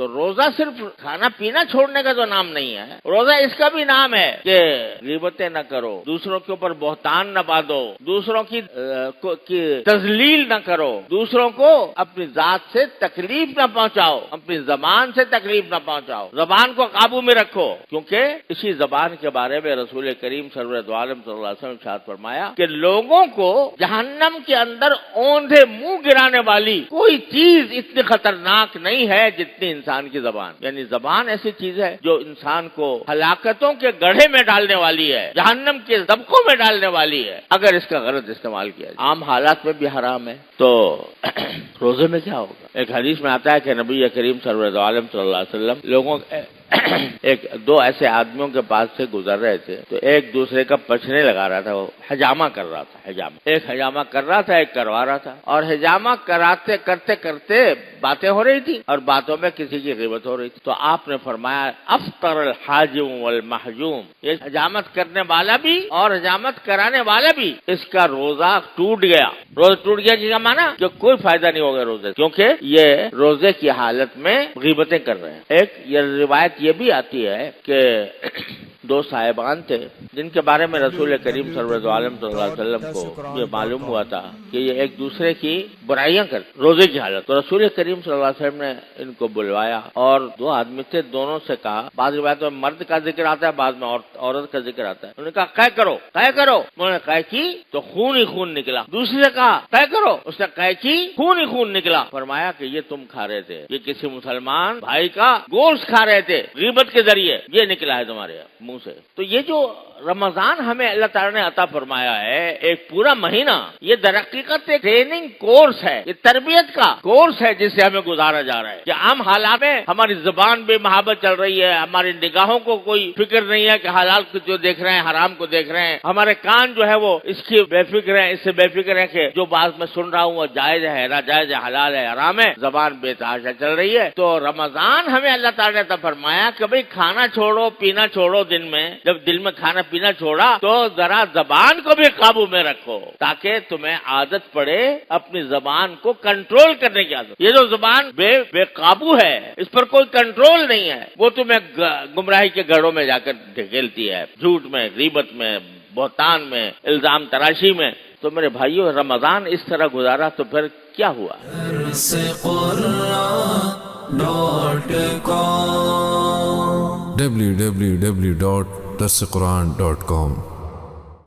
تو روزہ صرف کھانا پینا چھوڑنے کا تو نام نہیں ہے، روزہ اس کا بھی نام ہے کہ غیبتیں نہ کرو، دوسروں کے اوپر بہتان نہ باندھو، دوسروں کی تذلیل نہ کرو، دوسروں کو اپنی ذات سے تکلیف نہ پہنچاؤ، اپنی زبان سے تکلیف نہ پہنچاؤ، زبان کو قابو میں رکھو، کیونکہ اسی زبان کے بارے میں رسول کریم سرور دو عالم صلی اللہ علیہ وسلم نے ارشاد فرمایا کہ لوگوں کو جہنم کے اندر اوندھے منہ گرانے والی کوئی چیز اتنی خطرناک نہیں ہے جتنی انسان کی زبان، یعنی زبان ایسی چیز ہے جو انسان کو ہلاکتوں کے گڑھے میں ڈالنے والی ہے، جہنم کے دبکوں میں ڈالنے والی ہے اگر اس کا غلط استعمال کیا جائے۔ عام حالات میں بھی حرام ہے تو روزے میں کیا ہوگا؟ ایک حدیث میں آتا ہے کہ نبی کریم سرور دو عالم صلی اللہ علیہ وسلم لوگوں دو ایسے آدمیوں کے پاس سے گزر رہے تھے تو ایک دوسرے کا پچھنے لگا رہا تھا، وہ حجامہ کر رہا تھا، ایک حجامہ کر رہا تھا، ایک کروا رہا تھا، اور حجامہ کرتے کرتے باتیں ہو رہی تھی اور باتوں میں کسی کی غیبت ہو رہی تھی، تو آپ نے فرمایا افطر الحاجم والمحجوم، یہ حجامت کرنے والا بھی اور حجامت کرانے والا بھی اس کا روزہ ٹوٹ گیا۔ روزہ ٹوٹ گیا جس کا معنی کہ کوئی فائدہ نہیں ہوگا روزے، کیونکہ یہ روزے کی حالت میں غیبتیں کر رہے ہیں۔ ایک یہ روایت یہ بھی آتی ہے کہ دو صاحبان تھے جن کے بارے میں رسول کریم صلی اللہ علیہ وسلم کو یہ معلوم ہوا تھا کہ یہ ایک دوسرے کی برائیاں کرتے روزے کی حالت، تو رسول کریم صلی اللہ علیہ وسلم نے ان کو بلوایا اور دو آدمی تھے، دونوں سے کہا، بعض روایتوں میں مرد کا ذکر آتا ہے، بعض میں عورت کا ذکر آتا ہے، انہوں نے کہا قے کرو، انہوں نے قے کی تو خون ہی خون نکلا، دوسرے نے کہا قے کرو، اس نے قے کی خون ہی خون نکلا، فرمایا کہ یہ تم کھا رہے تھے، یہ کسی مسلمان بھائی کا گوشت کھا رہے تھے غیبت کے ذریعے، یہ نکلا ہے تمہارے منہ سے۔ تو یہ جو رمضان ہمیں اللہ تعالیٰ نے عطا فرمایا ہے ایک پورا مہینہ، یہ در حقیقت ایک ٹریننگ کورس ہے، یہ تربیت کا کورس ہے جس سے ہمیں گزارا جا رہا ہے کہ عام حالات میں ہماری زبان بے محابت چل رہی ہے، ہماری نگاہوں کو کوئی فکر نہیں ہے کہ حلال کو جو دیکھ رہے ہیں حرام کو دیکھ رہے ہیں، ہمارے کان جو ہے وہ اس کی بے فکر ہیں، اس سے بے فکر ہے کہ جو بات میں سن رہا ہوں وہ جائز ہے ناجائز ہے حلال ہے حرام ہے، زبان بے تحاشا چل رہی ہے۔ تو رمضان ہمیں اللہ تعالیٰ نے عطا فرمایا کہ بھئی کھانا چھوڑو پینا چھوڑو، دن میں جب دل میں کھانا پینا چھوڑا تو ذرا زبان کو بھی قابو میں رکھو تاکہ تمہیں عادت پڑے اپنی زبان کو کنٹرول کرنے کی عادت۔ یہ جو زبان بے قابو ہے اس پر کوئی کنٹرول نہیں ہے، وہ تمہیں گمراہی کے گڑھوں میں جا کر دھکیلتی ہے، جھوٹ میں، غیبت میں، بہتان میں، الزام تراشی میں۔ تو میرے بھائیو رمضان اس طرح گزارا تو پھر کیا ہوا؟ www.darsequran.com